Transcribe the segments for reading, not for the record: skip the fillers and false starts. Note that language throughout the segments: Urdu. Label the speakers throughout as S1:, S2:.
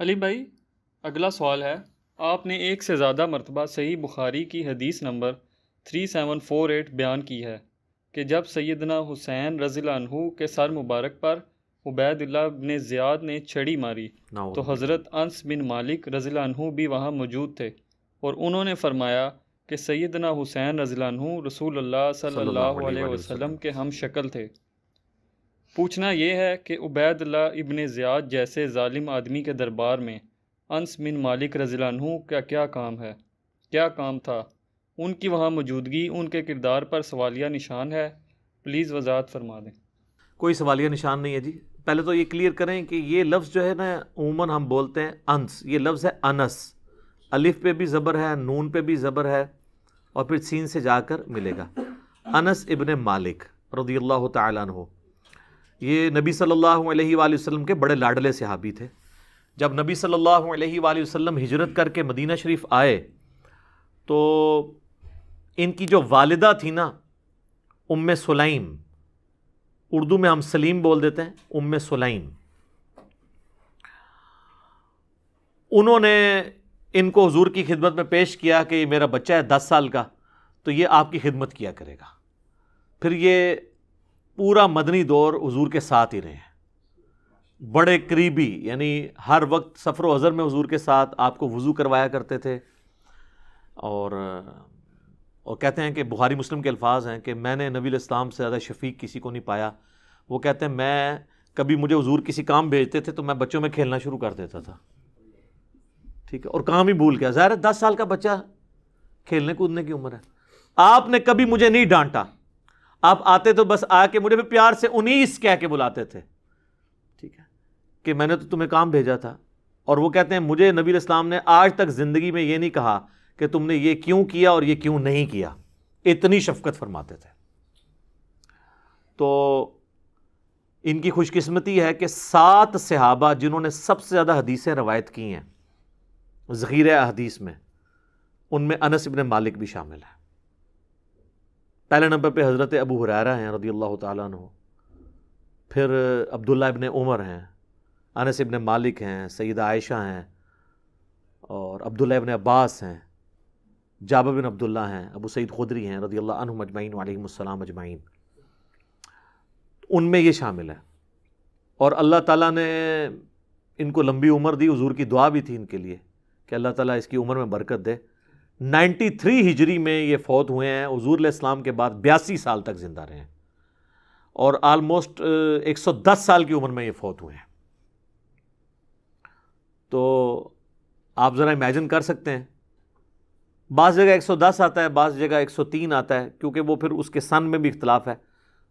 S1: علی بھائی، اگلا سوال ہے، آپ نے ایک سے زیادہ مرتبہ صحیح بخاری کی حدیث نمبر 3748 بیان کی ہے کہ جب سیدنا حسین رضی اللہ عنہ کے سر مبارک پر عبید اللہ بن زیاد نے چھڑی ماری
S2: نعوذ
S1: تو
S2: باللہ۔
S1: حضرت انس بن مالک رضی اللہ عنہ بھی وہاں موجود تھے، اور انہوں نے فرمایا کہ سیدنا حسین رضی اللہ عنہ رسول اللہ صلی
S2: صلی اللہ
S1: اللہ
S2: علیہ
S1: علیہ
S2: وآلہ وسلم۔
S1: وسلم کے ہم شکل تھے۔ پوچھنا یہ ہے کہ عبید اللہ ابن زیاد جیسے ظالم آدمی کے دربار میں انس بن مالک رضی اللہ عنہ کا کیا کام تھا؟ ان کی وہاں موجودگی ان کے کردار پر سوالیہ نشان ہے، پلیز وضاحت فرما دیں۔
S2: کوئی سوالیہ نشان نہیں ہے جی۔ پہلے تو یہ کلیئر کریں کہ یہ لفظ جو ہے نا، عموماً ہم بولتے ہیں انس، یہ لفظ ہے انس، الف پہ بھی زبر ہے، نون پہ بھی زبر ہے، اور پھر سین سے جا کر ملے گا۔ انس ابن مالک رضی اللہ تعالیٰ عنہ، یہ نبی صلی اللہ علیہ وآلہ وسلم کے بڑے لاڈلے صحابی تھے۔ جب نبی صلی اللہ علیہ وآلہ وسلم ہجرت کر کے مدینہ شریف آئے تو ان کی جو والدہ تھی نا، ام سلیم، اردو میں ہم سلیم بول دیتے ہیں، ام سلیم، انہوں نے ان کو حضور کی خدمت میں پیش کیا کہ یہ میرا بچہ ہے 10 سال کا، تو یہ آپ کی خدمت کیا کرے گا۔ پھر یہ پورا مدنی دور حضور کے ساتھ ہی رہے ہیں، بڑے قریبی، یعنی ہر وقت سفر و حضر میں حضور کے ساتھ، آپ کو وضو کروایا کرتے تھے، اور کہتے ہیں کہ بخاری مسلم کے الفاظ ہیں کہ میں نے نبی علیہ السلام سے زیادہ شفیق کسی کو نہیں پایا۔ وہ کہتے ہیں میں کبھی مجھے حضور کسی کام بھیجتے تھے تو میں بچوں میں کھیلنا شروع کر دیتا تھا، ٹھیک ہے، اور کام ہی بھول گیا، ظاہر ہے 10 سال کا بچہ، کھیلنے کودنے کی عمر ہے۔ آپ نے کبھی مجھے نہیں ڈانٹا، آپ آتے تو بس آ کے مجھے بھی پیار سے 19 کہہ کے بلاتے تھے، ٹھیک ہے، کہ میں نے تو تمہیں کام بھیجا تھا۔ اور وہ کہتے ہیں مجھے نبی علیہ السلام نے آج تک زندگی میں یہ نہیں کہا کہ تم نے یہ کیوں کیا اور یہ کیوں نہیں کیا، اتنی شفقت فرماتے تھے۔ تو ان کی خوش قسمتی ہے کہ 7 صحابہ جنہوں نے سب سے زیادہ حدیثیں روایت کی ہیں ذخیرہ حدیث میں، ان میں انس ابن مالک بھی شامل ہے۔ پہلے نمبر پہ حضرت ابو ہریرہ ہیں رضی اللہ تعالیٰ عنہ، پھر عبداللہ ابن عمر ہیں، انس ابن مالک ہیں، سیدہ عائشہ ہیں، اور عبداللہ ابن عباس ہیں، جابر بن عبداللہ ہیں، ابو سعید خدری ہیں رضی اللہ عنہم اجمعین وعلیہم السلام اجمعین، ان میں یہ شامل ہے۔ اور اللہ تعالیٰ نے ان کو لمبی عمر دی، حضور کی دعا بھی تھی ان کے لیے کہ اللہ تعالیٰ اس کی عمر میں برکت دے۔ 93 ہجری میں یہ فوت ہوئے ہیں، حضور علیہ السلام کے بعد 82 سال تک زندہ رہے ہیں، اور آلموسٹ 110 سال کی عمر میں یہ فوت ہوئے ہیں۔ تو آپ ذرا امیجن کر سکتے ہیں، بعض جگہ 110 آتا ہے، بعض جگہ 103 آتا ہے، کیونکہ وہ پھر اس کے سن میں بھی اختلاف ہے۔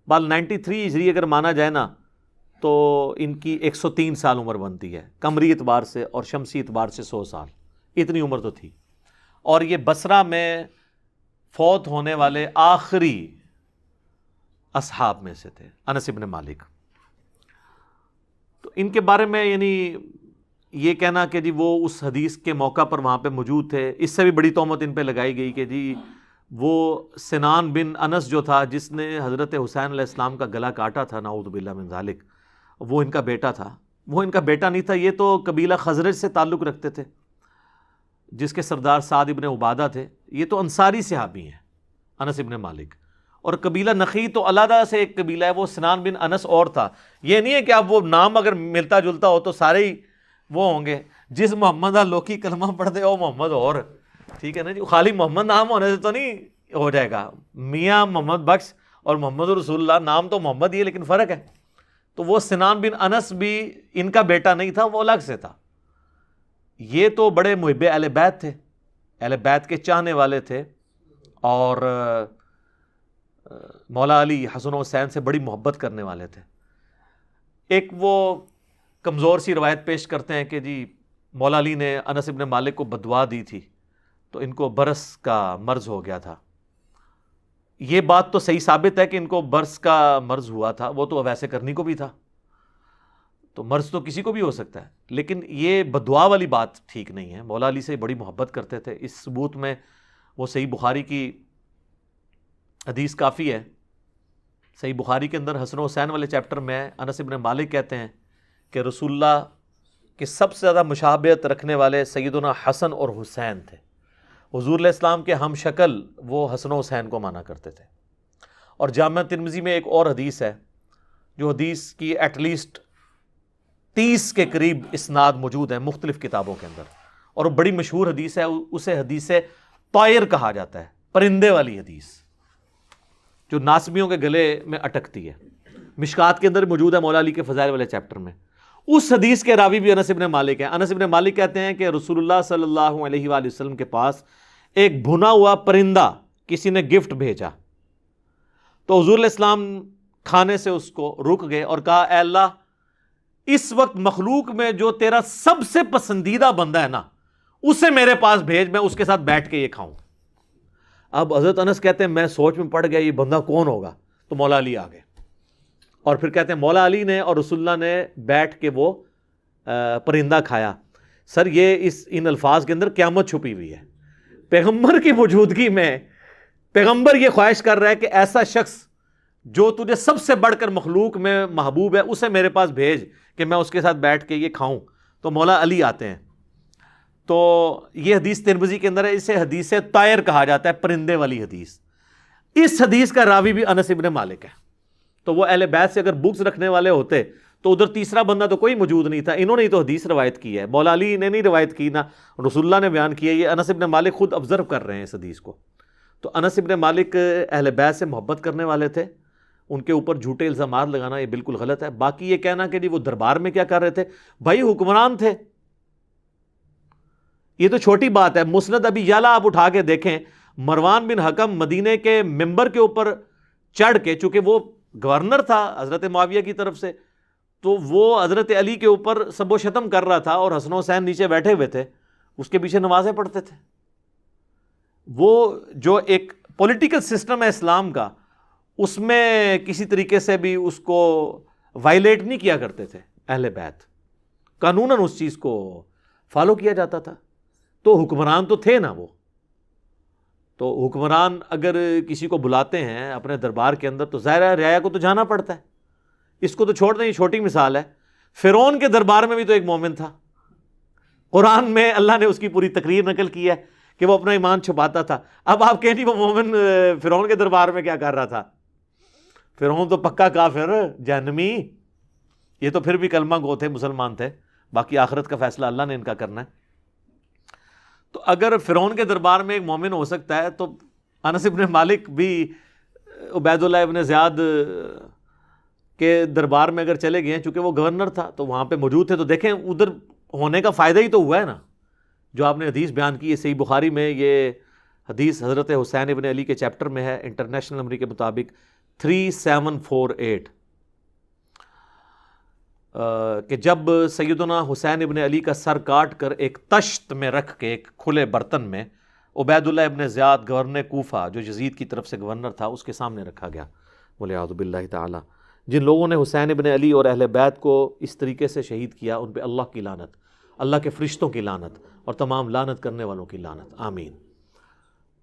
S2: بال 93 ہجری اگر مانا جائے نا تو ان کی 103 سال عمر بنتی ہے، قمری اعتبار سے اور شمسی اعتبار سے 100 سال، اتنی عمر تو تھی۔ اور یہ بصرہ میں فوت ہونے والے آخری اصحاب میں سے تھے، انس ابن مالک۔ تو ان کے بارے میں یعنی یہ کہنا کہ جی وہ اس حدیث کے موقع پر وہاں پہ موجود تھے، اس سے بھی بڑی تہمت ان پہ لگائی گئی کہ جی وہ سنان بن انس جو تھا جس نے حضرت حسین علیہ السلام کا گلا کاٹا تھا، نعوذ باللہ من ذالک، وہ ان کا بیٹا تھا۔ وہ ان کا بیٹا نہیں تھا، یہ تو قبیلہ خزرج سے تعلق رکھتے تھے جس کے سردار سعد ابن عبادہ تھے۔ یہ تو انصاری صحابی ہیں انس ابن مالک، اور قبیلہ نخی تو علیحدہ سے ایک قبیلہ ہے، وہ سنان بن انس اور تھا۔ یہ نہیں ہے کہ اب وہ نام اگر ملتا جلتا ہو تو سارے ہی وہ ہوں گے، جس محمد لوکی کلمہ پڑھ دے او محمد، اور ٹھیک ہے نا جی، خالی محمد نام ہونے سے تو نہیں ہو جائے گا۔ میاں محمد بخش اور محمد رسول اللہ، نام تو محمد ہی ہے لیکن فرق ہے۔ تو وہ سنان بن انس بھی ان کا بیٹا نہیں تھا، وہ الگ سے تھا۔ یہ تو بڑے محب اہل بیت تھے، اہل بیت کے چاہنے والے تھے، اور مولا علی حسن و حسین سے بڑی محبت کرنے والے تھے۔ ایک وہ کمزور سی روایت پیش کرتے ہیں کہ جی مولا علی نے انس ابن مالک کو بددعا دی تھی تو ان کو برس کا مرض ہو گیا تھا۔ یہ بات تو صحیح ثابت ہے کہ ان کو برس کا مرض ہوا تھا، وہ تو ویسے کرنی کو بھی تھا، تو مرض تو کسی کو بھی ہو سکتا ہے، لیکن یہ بددعا والی بات ٹھیک نہیں ہے۔ مولا علی سے بڑی محبت کرتے تھے، اس ثبوت میں وہ صحیح بخاری کی حدیث کافی ہے۔ صحیح بخاری کے اندر حسن و حسین والے چیپٹر میں انس ابن مالک کہتے ہیں کہ رسول اللہ کہ سب سے زیادہ مشابہت رکھنے والے سیدنا حسن اور حسین تھے. حضور علیہ السلام کے ہم شکل وہ حسن و حسین کو مانا کرتے تھے. اور جامع ترمذی میں ایک اور حدیث ہے جو حدیث کی ایٹ لیسٹ 30 کے قریب اسناد موجود ہیں مختلف کتابوں کے اندر, اور وہ بڑی مشہور حدیث ہے. اسے حدیث طائر کہا جاتا ہے, پرندے والی حدیث جو ناسبیوں کے گلے میں اٹکتی ہے. مشکات کے اندر موجود ہے مولا علی کے فضائل والے چیپٹر میں. اس حدیث کے راوی بھی انس ابن مالک ہیں. انس ابن مالک کہتے ہیں کہ رسول اللہ صلی اللہ علیہ وآلہ وسلم کے پاس ایک بھنا ہوا پرندہ کسی نے گفٹ بھیجا, تو حضور علیہ السلام کھانے سے اس کو رک گئے اور کہا اے اللہ اس وقت مخلوق میں جو تیرا سب سے پسندیدہ بندہ ہے نا اسے میرے پاس بھیج, میں اس کے ساتھ بیٹھ کے یہ کھاؤں. اب حضرت انس کہتے ہیں میں سوچ میں پڑ گیا یہ بندہ کون ہوگا, تو مولا علی آ گئے اور پھر کہتے ہیں مولا علی نے اور رسول اللہ نے بیٹھ کے وہ پرندہ کھایا. سر یہ ان الفاظ کے اندر قیامت چھپی ہوئی ہے. پیغمبر کی موجودگی میں پیغمبر یہ خواہش کر رہا ہے کہ ایسا شخص جو تجھے سب سے بڑھ کر مخلوق میں محبوب ہے اسے میرے پاس بھیج کہ میں اس کے ساتھ بیٹھ کے یہ کھاؤں. تو مولا علی آتے ہیں. تو یہ حدیث ترمذی کے اندر ہے, اسے حدیث طائر کہا جاتا ہے, پرندے والی حدیث. اس حدیث کا راوی بھی انس ابن مالک ہے. تو وہ اہل بیت سے اگر بکس رکھنے والے ہوتے تو ادھر تیسرا بندہ تو کوئی موجود نہیں تھا. انہوں نے تو حدیث روایت کی ہے, مولا علی نے نہیں روایت کی, نہ رسول اللہ نے بیان کی ہے. یہ انس ابن مالک خود آبزرو کر رہے ہیں اس حدیث کو. تو انس ابن مالک اہل بیت سے محبت کرنے والے تھے. ان کے اوپر جھوٹے الزامات لگانا یہ بالکل غلط ہے. باقی یہ کہنا کہ جی وہ دربار میں کیا کر رہے تھے, بھائی حکمران تھے, یہ تو چھوٹی بات ہے. مسند ابی یعلا آپ اٹھا کے دیکھیں, مروان بن حکم مدینے کے ممبر کے اوپر چڑھ کے, چونکہ وہ گورنر تھا حضرت معاویہ کی طرف سے, تو وہ حضرت علی کے اوپر سب و شتم کر رہا تھا اور حسن و حسین نیچے بیٹھے ہوئے تھے, اس کے پیچھے نمازیں پڑھتے تھے. وہ جو ایک پولیٹیکل سسٹم ہے اسلام کا, اس میں کسی طریقے سے بھی اس کو وائلیٹ نہیں کیا کرتے تھے اہل بیت, قانوناً اس چیز کو فالو کیا جاتا تھا. تو حکمران تو تھے نا وہ. تو حکمران اگر کسی کو بلاتے ہیں اپنے دربار کے اندر تو ظاہر ہے رعایا کو تو جانا پڑتا ہے. اس کو تو چھوڑ دیں, یہ چھوٹی مثال ہے. فرعون کے دربار میں بھی تو ایک مومن تھا. قرآن میں اللہ نے اس کی پوری تقریر نقل کی ہے کہ وہ اپنا ایمان چھپاتا تھا. اب آپ کہیں نہیں وہ مومن فرعون کے دربار میں کیا کر رہا تھا. فرعون تو پکا کافر جہنمی, یہ تو پھر بھی کلمہ گو تھے, مسلمان تھے. باقی آخرت کا فیصلہ اللہ نے ان کا کرنا ہے. تو اگر فرعون کے دربار میں ایک مومن ہو سکتا ہے تو انس ابن مالک بھی عبید اللہ ابن زیاد کے دربار میں اگر چلے گئے ہیں, چونکہ وہ گورنر تھا تو وہاں پہ موجود تھے, تو دیکھیں ادھر ہونے کا فائدہ ہی تو ہوا ہے نا. جو آپ نے حدیث بیان کی ہے صحیح بخاری میں, یہ حدیث حضرت حسین ابن علی کے چیپٹر میں ہے, انٹرنیشنل نمبر کے مطابق 3748, کہ جب سیدنا حسین ابن علی کا سر کاٹ کر ایک تشت میں رکھ کے, ایک کھلے برتن میں, عبید اللہ ابن زیاد گورنر کوفہ جو یزید کی طرف سے گورنر تھا اس کے سامنے رکھا گیا. والعیاذ باللہ تعالی. جن لوگوں نے حسین ابن علی اور اہل بیت کو اس طریقے سے شہید کیا ان پہ اللہ کی لعنت, اللہ کے فرشتوں کی لعنت اور تمام لعنت کرنے والوں کی لعنت, آمین.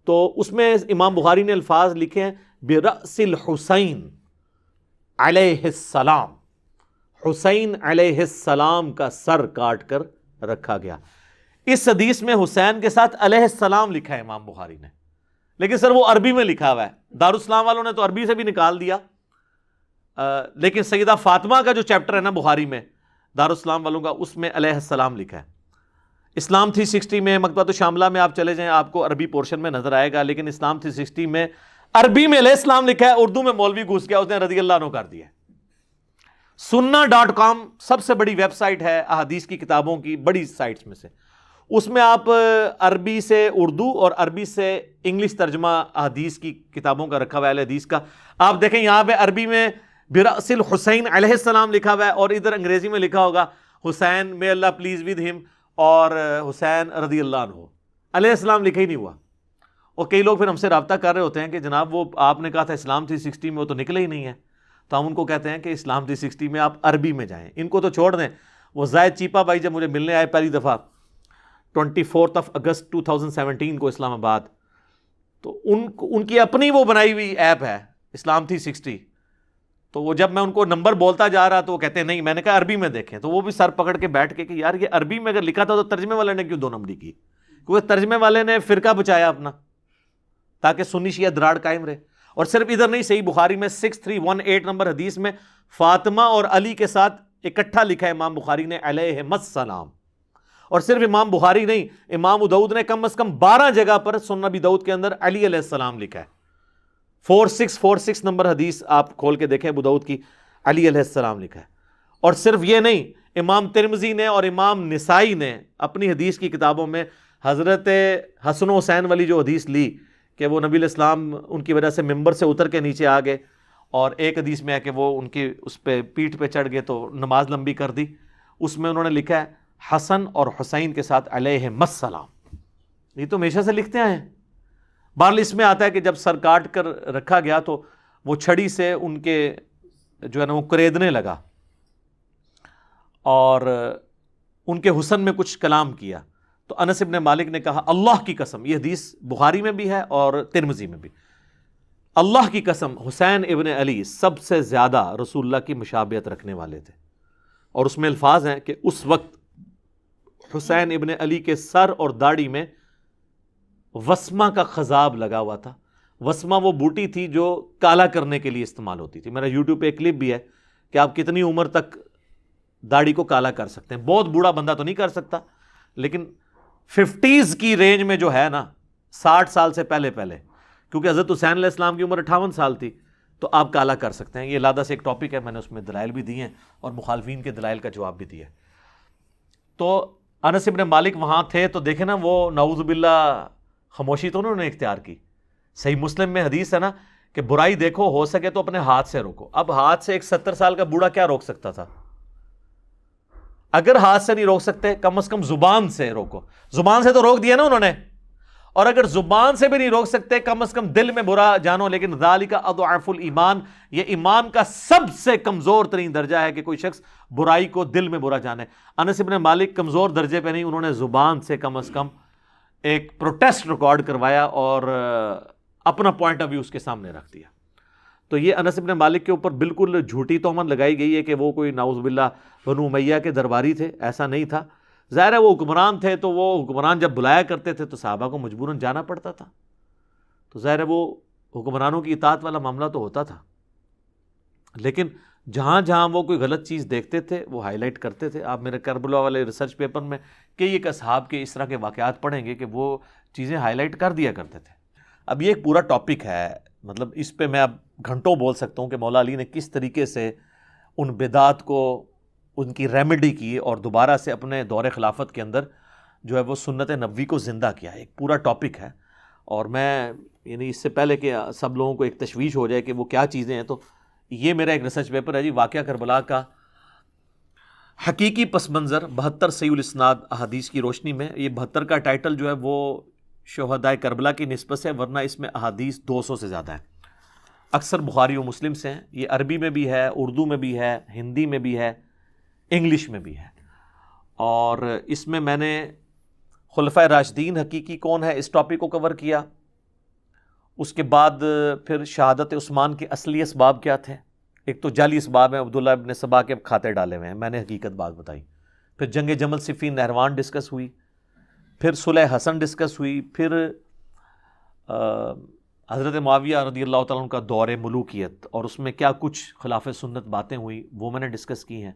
S2: تو اس میں امام بخاری نے الفاظ لکھے ہیں برأس الحسین علیہ السلام, حسین علیہ السلام کا سر کاٹ کر رکھا گیا. اس حدیث میں حسین کے ساتھ علیہ السلام لکھا ہے امام بخاری نے, لیکن سر وہ عربی میں لکھا ہوا ہے. دارالاسلام والوں نے تو عربی سے بھی نکال دیا, لیکن سیدہ فاطمہ کا جو چیپٹر ہے نا بخاری میں دارالاسلام والوں کا, اس میں علیہ السلام لکھا ہے. اسلام 360 میں, مکتبۃ الشاملہ میں آپ چلے جائیں آپ کو عربی پورشن میں نظر آئے گا, لیکن اسلام 360 میں عربی میں علیہ السلام لکھا ہے, اردو میں مولوی گھس گیا اس نے رضی اللہ عنہ کر دیا. sunna.com سب سے بڑی ویب سائٹ ہے احادیث کی کتابوں کی بڑی سائٹس میں سے. اس میں آپ عربی سے اردو اور عربی سے انگلش ترجمہ احادیث کی کتابوں کا رکھا ہوا ہے, اہل حدیث کا. آپ دیکھیں یہاں پہ عربی میں برأس الحسین علیہ السلام لکھا ہوا ہے, اور ادھر انگریزی میں لکھا ہوگا حسین may اللہ پلیز ود ہم, اور حسین رضی اللہ عنہ. علیہ السلام لکھا ہی نہیں ہوا. اور کئی لوگ پھر ہم سے رابطہ کر رہے ہوتے ہیں کہ جناب وہ آپ نے کہا تھا اسلام 360 میں, وہ تو نکلے ہی نہیں ہے. تو ہم ان کو کہتے ہیں کہ اسلام 360 میں آپ عربی میں جائیں, ان کو تو چھوڑ دیں. وہ زائد چیپا بھائی جب مجھے ملنے آئے پہلی دفعہ 24 اگست 2017 کو اسلام آباد, تو ان کی اپنی وہ بنائی ہوئی ایپ ہے اسلام 360, تو وہ جب میں ان کو نمبر بولتا جا رہا تو وہ کہتے ہیں نہیں، میں نے کہا عربی میں دیکھیں، تو وہ بھی سر پکڑ کے بیٹھ کے کہ یار یہ عربی میں اگر لکھا تھا تو ترجمے والے نے کیوں 2 نمبری کی؟ کیونکہ ترجمے والے نے فرقہ بچایا اپنا تاکہ سنی شیعہ دراڑ قائم رہے. اور صرف ادھر نہیں، صحیح بخاری میں 6318 نمبر حدیث میں فاطمہ اور علی کے ساتھ اکٹھا لکھا ہے امام بخاری نے علیہم السلام. اور صرف امام بخاری نہیں، امام ابو داؤد نے کم از کم 12 جگہ پر سنن ابی داؤد کے اندر علی علیہ السلام لکھا ہے. 4646 نمبر حدیث آپ کھول کے دیکھیں ابو داؤد کی، علی علیہ السلام لکھا ہے. اور صرف یہ نہیں، امام ترمذی نے اور امام نسائی نے اپنی حدیث کی کتابوں میں حضرت حسن و حسین والی جو حدیث لی کہ وہ نبی علیہ السلام ان کی وجہ سے ممبر سے اتر کے نیچے آ گئے، اور ایک حدیث میں ہے کہ وہ ان کی اس پہ پیٹھ پہ چڑھ گئے تو نماز لمبی کر دی، اس میں انہوں نے لکھا ہے حسن اور حسین کے ساتھ علیہم السلام. یہ تو ہمیشہ سے لکھتے آئے ہیں. بہرحال اس میں آتا ہے کہ جب سر کاٹ کر رکھا گیا تو وہ چھڑی سے ان کے جو ہے نا وہ کریدنے لگا اور ان کے حسن میں کچھ کلام کیا. تو انس ابن مالک نے کہا اللہ کی قسم، یہ حدیث بخاری میں بھی ہے اور ترمذی میں بھی، اللہ کی قسم حسین ابن علی سب سے زیادہ رسول اللہ کی مشابہت رکھنے والے تھے. اور اس میں الفاظ ہیں کہ اس وقت حسین ابن علی کے سر اور داڑھی میں وسمہ کا خضاب لگا ہوا تھا. وسمہ وہ بوٹی تھی جو کالا کرنے کے لیے استعمال ہوتی تھی. میرا یوٹیوب پہ ایک کلپ بھی ہے کہ آپ کتنی عمر تک داڑھی کو کالا کر سکتے ہیں. بہت بوڑھا بندہ تو نہیں کر سکتا، لیکن 50s کی رینج میں جو ہے نا، 60 سال سے پہلے کیونکہ حضرت حسین علیہ السلام کی عمر 58 سال تھی، تو آپ کالا کر سکتے ہیں. یہ علیحدہ سے ایک ٹاپک ہے، میں نے اس میں دلائل بھی دیے ہیں اور مخالفین کے دلائل کا جواب بھی دیا ہے. تو انس ابن مالک وہاں تھے تو دیکھیں نا، وہ نعوذ باللہ خاموشی تو انہوں نے اختیار کی. صحیح مسلم میں حدیث ہے نا کہ برائی دیکھو، ہو سکے تو اپنے ہاتھ سے روکو. اب ہاتھ سے ایک 70 سال کا بوڑھا کیا روک سکتا تھا؟ اگر ہاتھ سے نہیں روک سکتے کم از کم زبان سے روکو. زبان سے تو روک دیا نا انہوں نے، اور اگر زبان سے بھی نہیں روک سکتے کم از کم دل میں برا جانو. لیکن ذالک اضعف الایمان، یہ ایمان کا سب سے کمزور ترین درجہ ہے کہ کوئی شخص برائی کو دل میں برا جانے. انس ابن مالک کمزور درجے پہ نہیں، انہوں نے زبان سے کم از کم ایک پروٹیسٹ ریکارڈ کروایا اور اپنا پوائنٹ آف ویو اس کے سامنے رکھ دیا. تو یہ انس ابن مالک کے اوپر بالکل جھوٹی تہمت لگائی گئی ہے کہ وہ کوئی نعوذ باللہ بنو امیہ کے درباری تھے. ایسا نہیں تھا. ظاہر ہے وہ حکمران تھے، تو وہ حکمران جب بلایا کرتے تھے تو صحابہ کو مجبوراً جانا پڑتا تھا. تو ظاہر ہے وہ حکمرانوں کی اطاعت والا معاملہ تو ہوتا تھا، لیکن جہاں جہاں وہ کوئی غلط چیز دیکھتے تھے وہ ہائی لائٹ کرتے تھے. آپ میرے کربلا والے ریسرچ پیپر میں کئی ایک اصحاب کے اس طرح کے واقعات پڑھیں گے کہ وہ چیزیں ہائی لائٹ کر دیا کرتے تھے. اب یہ ایک پورا ٹاپک ہے، مطلب اس پہ میں اب گھنٹوں بول سکتا ہوں کہ مولا علی نے کس طریقے سے ان بدعات کو ان کی ریمیڈی کی اور دوبارہ سے اپنے دور خلافت کے اندر جو ہے وہ سنت نبوی کو زندہ کیا ہے. ایک پورا ٹاپک ہے، اور میں یعنی اس سے پہلے کہ سب لوگوں کو ایک تشویش ہو جائے کہ وہ کیا چیزیں ہیں، تو یہ میرا ایک ریسرچ پیپر ہے جی، واقعہ کربلا کا حقیقی پس منظر 72 صحیح الاسناد احادیث کی روشنی میں. یہ 72 کا ٹائٹل جو ہے وہ شہداء کربلا کی نسبت سے، ورنہ اس میں احادیث 200 سے زیادہ ہیں. اکثر بخاری و مسلم سے ہیں. یہ عربی میں بھی ہے، اردو میں بھی ہے، ہندی میں بھی ہے، انگلش میں بھی ہے. اور اس میں نے خلفۂ راشدین حقیقی کون ہے اس ٹاپک کو کور کیا. اس کے بعد پھر شہادت عثمان کے اصلی اسباب کیا تھے. ایک تو جعلی اسباب ہیں، عبداللہ ابن سبا کے کھاتے ڈالے ہوئے ہیں، میں نے حقیقت بات بتائی. پھر جنگ جمل صفین نہروان ڈسکس ہوئی، پھر صلح حسن ڈسکس ہوئی، پھر حضرت معاویہ رضی اللہ تعالیٰ عنہ کا دور ملوکیت اور اس میں کیا کچھ خلاف سنت باتیں ہوئی وہ میں نے ڈسکس کی ہیں.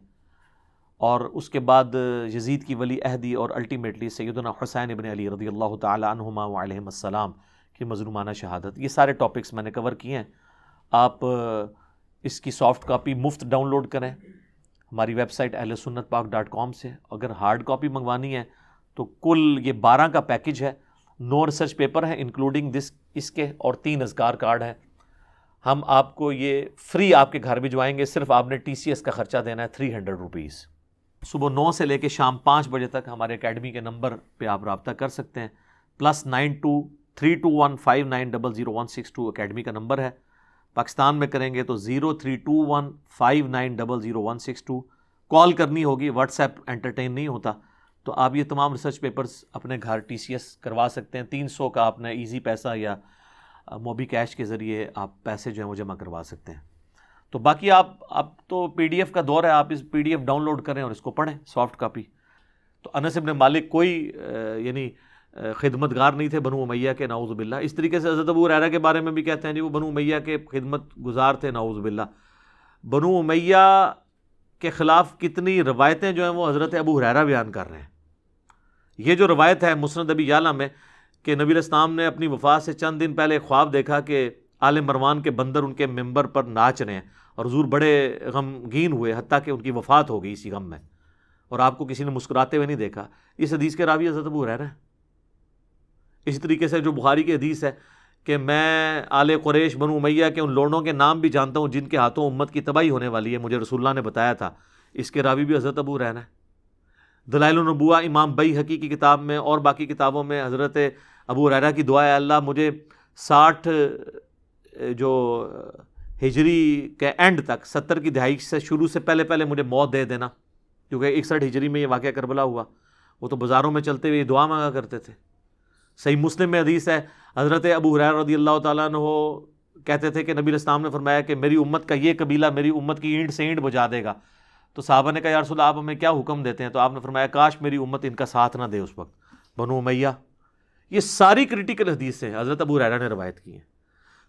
S2: اور اس کے بعد یزید کی ولی عہدی اور الٹیمیٹلی سیدنا حسین ابن علی رضی اللہ تعالی عنہما وعلیہم السلام کی مظلومانہ شہادت. یہ سارے ٹاپکس میں نے کور کیے ہیں. آپ اس کی سافٹ کاپی مفت ڈاؤن لوڈ کریں ہماری ویب سائٹ ahlsunnatpak.com سے. اگر ہارڈ کاپی منگوانی ہے تو کل یہ 12 کا پیکج ہے. 9 ریسرچ پیپر ہیں انکلوڈنگ اس کے، اور 3 اذکار کارڈ ہیں. ہم آپ کو یہ فری آپ کے گھر بھجوائیں گے. صرف آپ نے TCS کا خرچہ دینا ہے 300 روپیز. صبح 9 سے لے کے شام 5 بجے تک ہمارے اکیڈمی کے نمبر پہ آپ رابطہ کر سکتے ہیں. +923215900162 اکیڈمی کا نمبر ہے. پاکستان میں کریں گے تو 032159000162. کال کرنی ہوگی، واٹس ایپ انٹرٹین نہیں ہوتا. تو آپ یہ تمام ریسرچ پیپرز اپنے گھر TCS کروا سکتے ہیں. 300 کا آپ نے ایزی پیسہ یا موبی کیش کے ذریعے آپ پیسے جو ہیں وہ جمع کروا سکتے ہیں. تو باقی آپ تو پی ڈی ایف کا دور ہے، آپ اس P D F download کریں اور اس کو پڑھیں سافٹ کاپی۔ تو انس بن مالک کوئی یعنی خدمت گار نہیں تھے بنو امیہ کے، نعوذ باللہ۔ اس طریقے سے حضرت ابو ہریرہ کے بارے میں بھی کہتے ہیں جی وہ بنو امیہ کے خدمت گزار تھے، نعوذ باللہ۔ بنو امیہ کے خلاف کتنی روایتیں جو ہیں وہ حضرت ابو ہریرہ بیان کر رہے ہیں۔ یہ جو روایت ہے مسند ابی یعلا میں کہ نبی علیہ السلام نے اپنی وفات سے چند دن پہلے خواب دیکھا کہ آل مروان کے بندر ان کے ممبر پر ناچ رہے ہیں، اور حضور بڑے غمگین ہوئے حتیٰ کہ ان کی وفات ہو گئی اسی غم میں، اور آپ کو کسی نے مسکراتے ہوئے نہیں دیکھا۔ اس حدیث کے راوی حضرت ابو ہریرہ ہیں۔ اسی طریقے سے جو بخاری کی حدیث ہے کہ میں آل قریش بنو امیہ کے ان لوڑوں کے نام بھی جانتا ہوں جن کے ہاتھوں امت کی تباہی ہونے والی ہے، مجھے رسول اللہ نے بتایا تھا، اس کے راوی بھی حضرت ابو ہریرہ ہیں۔ دلائل النبوہ امام بیہقی کی کتاب میں اور باقی کتابوں میں حضرت ابو ہریرہ کی دعا ہے، اللہ مجھے 60 جو ہجری کے اینڈ تک 70 کی دہائی سے شروع سے پہلے پہلے مجھے موت دے دینا، کیونکہ 61 ہجری میں یہ واقعہ کربلا ہوا۔ وہ تو بازاروں میں چلتے ہوئے یہ دعا مانگا کرتے تھے۔ صحیح مسلم میں حدیث ہے، حضرت ابو ہریرہ رضی اللہ تعالیٰ عنہ کہتے تھے کہ نبی علیہ السلام نے فرمایا کہ میری امت کا یہ قبیلہ میری امت کی اینٹ سے اینٹ بجا دے گا۔ تو صحابہ نے کہا یا رسول اللہ آپ ہمیں کیا حکم دیتے ہیں؟ تو آپ نے فرمایا کاش میری امت ان کا ساتھ نہ دے اس وقت، بنو امیہ۔ یہ ساری کریٹیکل حدیثیں حضرت ابو ہریرہ نے روایت کی ہیں۔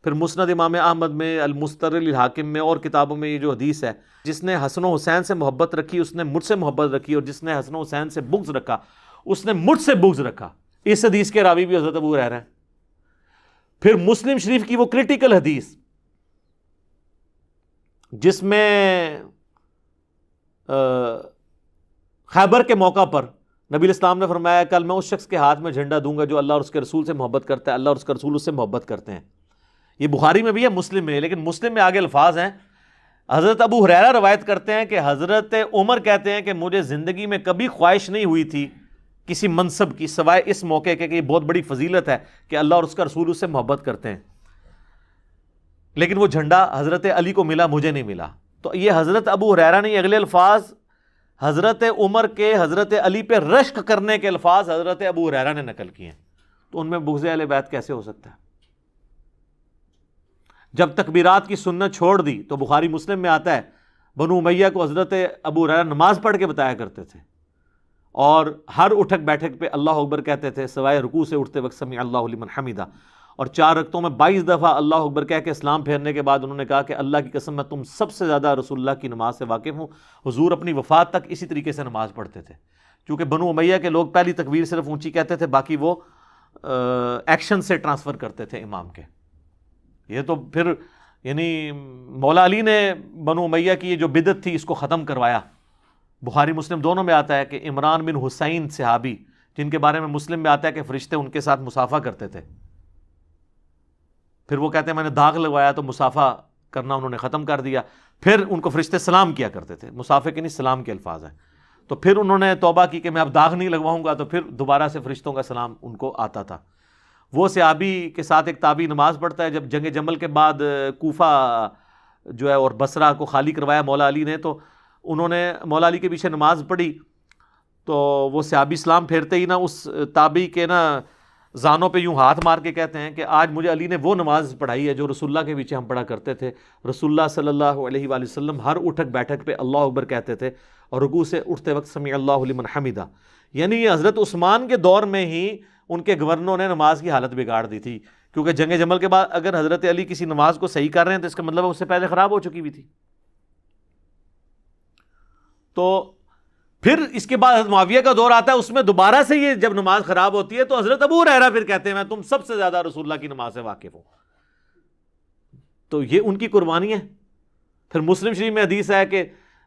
S2: پھر مسند امام احمد میں، المستدرک للحاکم میں اور کتابوں میں یہ جو حدیث ہے، جس نے حسن و حسین سے محبت رکھی اس نے مجھ سے محبت رکھی، اور جس نے حسن و حسین سے بغض رکھا اس نے مجھ سے بغض رکھا، اس حدیث کے راوی بھی حضرت ابو ہریرہ ہیں۔ پھر مسلم شریف کی وہ کریٹیکل حدیث جس میں خیبر کے موقع پر نبی علیہ السلام نے فرمایا کل میں اس شخص کے ہاتھ میں جھنڈا دوں گا جو اللہ اور اس کے رسول سے محبت کرتا ہے، اللہ اور اس کا رسول اس سے محبت کرتے ہیں۔ یہ بخاری میں بھی ہے، مسلم میں، لیکن مسلم میں آگے الفاظ ہیں۔ حضرت ابو ہریرہ روایت کرتے ہیں کہ حضرت عمر کہتے ہیں کہ مجھے زندگی میں کبھی خواہش نہیں ہوئی تھی کسی منصب کی سوائے اس موقع کے کہ یہ بہت بڑی فضیلت ہے کہ اللہ اور اس کا رسول اس سے محبت کرتے ہیں، لیکن وہ جھنڈا حضرت علی کو ملا، مجھے نہیں ملا۔ تو یہ حضرت ابو ہریرہ نے اگلے الفاظ حضرت عمر کے حضرت علی پہ رشک کرنے کے الفاظ حضرت ابو ہریرہ نے نقل کیے ہیں۔ تو ان میں بغض اہل بیت کیسے ہو سکتا ہے؟ جب تکبیرات کی سنت چھوڑ دی تو بخاری مسلم میں آتا ہے بنو امیہ کو حضرت ابو ہریرہ نماز پڑھ کے بتایا کرتے تھے، اور ہر اٹھک بیٹھک پہ اللہ اکبر کہتے تھے سوائے رکوع سے اٹھتے وقت سمیع اللہ لمن حمیدہ، اور 4 رکعتوں میں 22 دفعہ اللہ اکبر کہہ کے اسلام پھیرنے کے بعد انہوں نے کہا کہ اللہ کی قسم میں تم سب سے زیادہ رسول اللہ کی نماز سے واقف ہوں۔ حضور اپنی وفات تک اسی طریقے سے نماز پڑھتے تھے، کیونکہ بنو امیہ کے لوگ پہلی تکبیر صرف اونچی کہتے تھے، باقی وہ ایکشن سے ٹرانسفر کرتے تھے امام کے۔ یہ تو پھر یعنی مولا علی نے بنو امیہ کی یہ جو بدعت تھی اس کو ختم کروایا۔ بخاری مسلم دونوں میں آتا ہے کہ عمران بن حسین صحابی، جن کے بارے میں مسلم میں آتا ہے کہ فرشتے ان کے ساتھ مصافحہ کرتے تھے، پھر وہ کہتے ہیں میں نے داغ لگوایا تو مصافحہ کرنا انہوں نے ختم کر دیا، پھر ان کو فرشتے سلام کیا کرتے تھے، مصافحہ کے نہیں سلام کے الفاظ ہیں، تو پھر انہوں نے توبہ کی کہ میں اب داغ نہیں لگواؤں گا، تو پھر دوبارہ سے فرشتوں کا سلام ان کو آتا تھا۔ وہ صحابی کے ساتھ ایک تابعی نماز پڑھتا ہے، جب جنگ جمل کے بعد کوفہ جو ہے اور بصرہ کو خالی کروایا مولا علی نے، تو انہوں نے مولا علی کے پیچھے نماز پڑھی، تو وہ صحابی اسلام پھیرتے ہی نا اس تابعی کے نا زانوں پہ یوں ہاتھ مار کے کہتے ہیں کہ آج مجھے علی نے وہ نماز پڑھائی ہے جو رسول اللہ کے پیچھے ہم پڑھا کرتے تھے۔ رسول اللہ صلی اللہ علیہ وآلہ وسلم ہر اٹھک بیٹھک پہ اللہ اکبر کہتے تھے، اور رکوع سے اٹھتے وقت سمیع اللہ لمن حمیدہ۔ یعنی یہ حضرت عثمان کے دور میں ہی ان کے گورنروں نے نماز کی حالت بگاڑ دی تھی، کیونکہ جنگ جمل کے بعد اگر حضرت علی کسی نماز کو صحیح کر رہے ہیں تو اس کا مطلب ہے اس سے پہلے خراب ہو چکی ہوئی تھی۔ تو پھر اس کے بعد حضرت معاویہ کا دور آتا ہے، اس میں دوبارہ سے یہ جب نماز خراب ہوتی ہے تو حضرت ابو ہریرہ پھر کہتے ہیں میں تم سب سے زیادہ رسول اللہ کی نماز سے واقف ہوں۔ تو یہ ان کی قربانی ہے۔ پھر مسلم شریف میں حدیث ہے کہ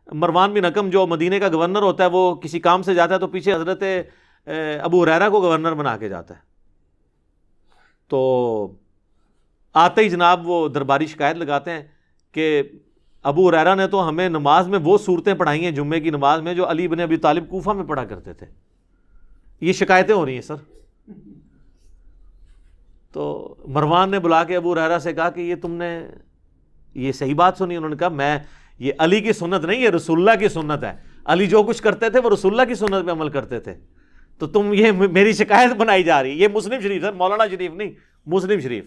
S2: مروان بن حکم جو مدینے کا گورنر ہوتا ہے، وہ کسی کام سے جاتا ہے تو پیچھے حضرت ابو ہریرہ کو گورنر بنا کے جاتا ہے، تو آتے ہی جناب وہ درباری شکایت لگاتے ہیں کہ ابو ہریرہ نے تو ہمیں نماز میں وہ صورتیں پڑھائی ہیں جمعے کی نماز میں جو علی بن ابی طالب کوفہ میں پڑھا کرتے تھے۔ یہ شکایتیں ہو رہی ہیں سر۔ تو مروان نے بلا کے ابو ہریرہ سے کہا کہ یہ تم نے یہ صحیح بات سنی؟ انہوں نے کہا میں یہ علی کی سنت نہیں، یہ رسول اللہ کی سنت ہے، علی جو کچھ کرتے تھے وہ رسول اللہ کی سنت پہ عمل کرتے تھے، تو تم یہ میری شکایت بنائی جا رہی ہے۔ یہ مسلم شریف سر، مولانا شریف نہیں، مسلم شریف۔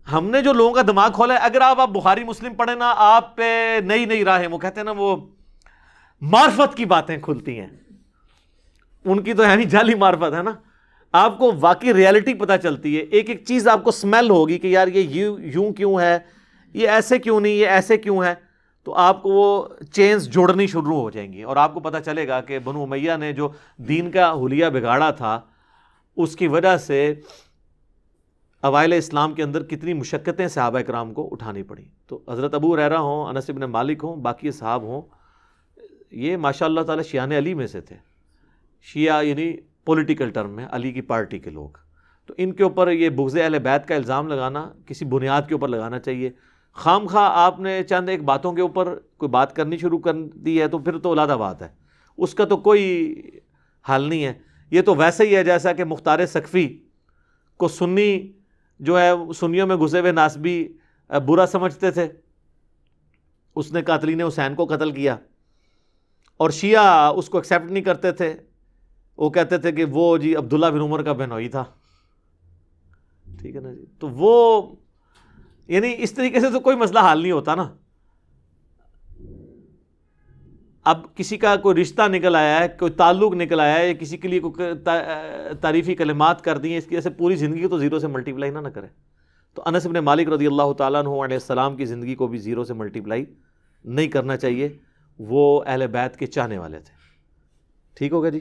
S2: ہم نے جو لوگوں کا دماغ کھولا ہے، اگر آپ بخاری مسلم پڑھیں نا، آپ پہ نئی نئی راہیں، وہ کہتے ہیں نا وہ معرفت کی باتیں کھلتی ہیں، ان کی تو یعنی جعلی معرفت ہے نا، آپ کو واقعی ریالٹی پتہ چلتی ہے، ایک ایک چیز آپ کو سمیل ہوگی کہ یار یہ یوں کیوں ہے، یہ ایسے کیوں نہیں، یہ ایسے کیوں ہے، تو آپ کو وہ چینز جوڑنی شروع ہو جائیں گی، اور آپ کو پتہ چلے گا کہ بنو امیہ نے جو دین کا حلیہ بگاڑا تھا، اس کی وجہ سے اوائل اسلام کے اندر کتنی مشقتیں صحابہ کرام کو اٹھانی پڑیں۔ تو حضرت ابو ہریرہ ہوں، انس بن مالک ہوں، باقی صحاب ہوں، یہ ماشاء اللہ تعالی شیعان علی میں سے تھے۔ شیعہ یعنی پولیٹیکل ٹرم میں علی کی پارٹی کے لوگ، تو ان کے اوپر یہ بغض اہل بیت کا الزام لگانا کسی بنیاد کے اوپر لگانا چاہیے۔ خام خواہ آپ نے چند ایک باتوں کے اوپر کوئی بات کرنی شروع کر دی ہے تو پھر تو علیحدہ بات ہے، اس کا تو کوئی حل نہیں ہے۔ یہ تو ویسے ہی ہے جیسا کہ مختار سقفی کو سنی جو ہے سنیوں میں گھسے ہوئے ناسبی برا سمجھتے تھے، اس نے قاتلین حسین کو قتل کیا، اور شیعہ اس کو ایکسیپٹ نہیں کرتے تھے، وہ کہتے تھے کہ وہ جی عبداللہ بن عمر کا بہنوئی تھا، ٹھیک ہے نا جی۔ تو وہ یعنی اس طریقے سے تو کوئی مسئلہ حل نہیں ہوتا نا۔ اب کسی کا کوئی رشتہ نکل آیا ہے، کوئی تعلق نکل آیا ہے، یا کسی کے لیے کوئی تعریفی کلمات کر دی ہیں، اس کی وجہ سے پوری زندگی تو زیرو سے ملٹیپلائی نہ کرے۔ تو انس بن مالک رضی اللہ تعالیٰ عنہ علیہ السلام کی زندگی کو بھی زیرو سے ملٹیپلائی نہیں کرنا چاہیے، وہ اہل بیت کے چاہنے والے تھے۔ ٹھیک ہوگا جی۔